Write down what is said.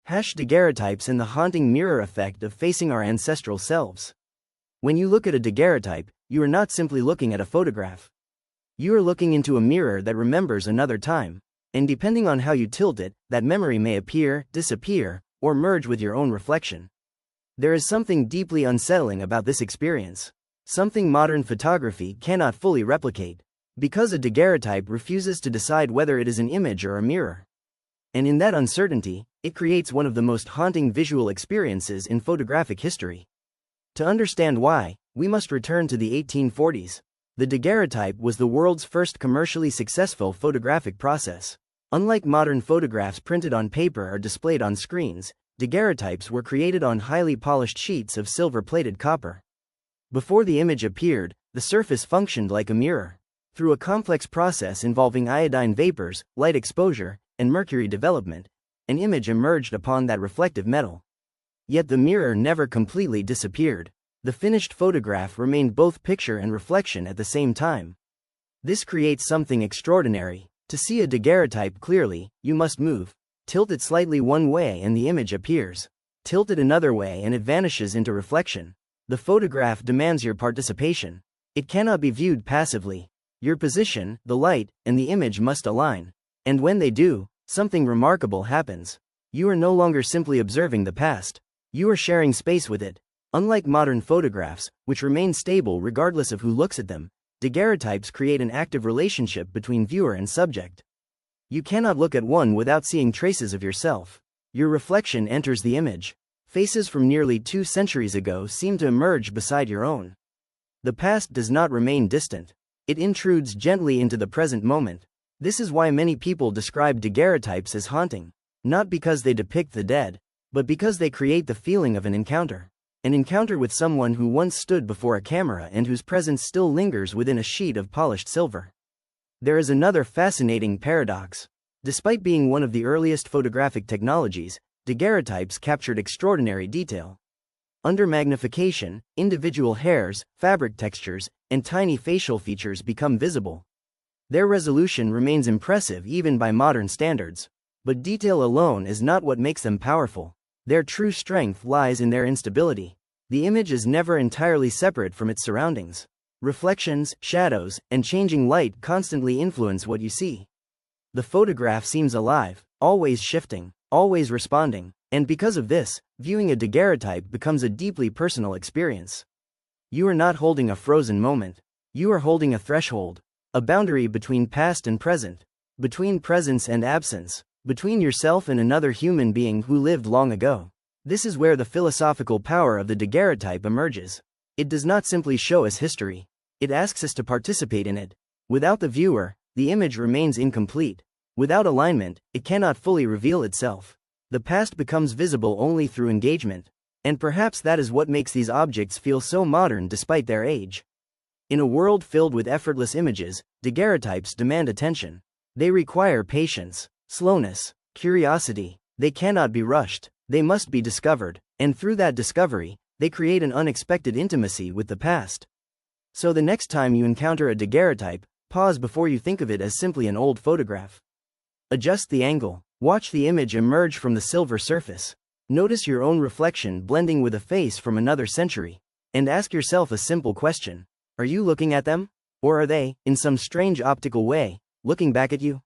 Daguerreotypes and the haunting mirror effect of facing our ancestral selves. When you look at a daguerreotype, you are not simply looking at a photograph. You are looking into a mirror that remembers another time, and depending on how you tilt it, that memory may appear, disappear, or merge with your own reflection. There is something deeply unsettling about this experience, something modern photography cannot fully replicate, because a daguerreotype refuses to decide whether it is an image or a mirror. And in that uncertainty, it creates one of the most haunting visual experiences in photographic history. To understand why, we must return to the 1840s. The daguerreotype was the world's first commercially successful photographic process. Unlike modern photographs printed on paper or displayed on screens, daguerreotypes were created on highly polished sheets of silver-plated copper. Before the image appeared, the surface functioned like a mirror. Through a complex process involving iodine vapors, light exposure, and mercury development, an image emerged upon that reflective metal. Yet the mirror never completely disappeared. The finished photograph remained both picture and reflection at the same time. This creates something extraordinary. To see a daguerreotype clearly, you must move. Tilt it slightly one way and the image appears. Tilt it another way and it vanishes into reflection. The photograph demands your participation. It cannot be viewed passively. Your position, the light, and the image must align. And when they do, something remarkable happens. You are no longer simply observing the past. You are sharing space with it. Unlike modern photographs, which remain stable regardless of who looks at them, daguerreotypes create an active relationship between viewer and subject. You cannot look at one without seeing traces of yourself. Your reflection enters the image. Faces from nearly 2 centuries ago seem to emerge beside your own. The past does not remain distant. It intrudes gently into the present moment. This is why many people describe daguerreotypes as haunting. Not because they depict the dead, but because they create the feeling of an encounter. An encounter with someone who once stood before a camera and whose presence still lingers within a sheet of polished silver. There is another fascinating paradox. Despite being one of the earliest photographic technologies, daguerreotypes captured extraordinary detail. Under magnification, individual hairs, fabric textures, and tiny facial features become visible. Their resolution remains impressive even by modern standards. But detail alone is not what makes them powerful. Their true strength lies in their instability. The image is never entirely separate from its surroundings. Reflections, shadows, and changing light constantly influence what you see. The photograph seems alive, always shifting, always responding, and because of this, viewing a daguerreotype becomes a deeply personal experience. You are not holding a frozen moment. You are holding a threshold, a boundary between past and present, between presence and absence, between yourself and another human being who lived long ago. This is where the philosophical power of the daguerreotype emerges. It does not simply show us history. It asks us to participate in it. Without the viewer, the image remains incomplete. Without alignment, it cannot fully reveal itself. The past becomes visible only through engagement. And perhaps that is what makes these objects feel so modern despite their age. In a world filled with effortless images, daguerreotypes demand attention. They require patience, slowness, curiosity. They cannot be rushed. They must be discovered. And through that discovery, they create an unexpected intimacy with the past. So the next time you encounter a daguerreotype, pause before you think of it as simply an old photograph. Adjust the angle. Watch the image emerge from the silver surface. Notice your own reflection blending with a face from another century. And ask yourself a simple question. Are you looking at them? Or are they, in some strange optical way, looking back at you?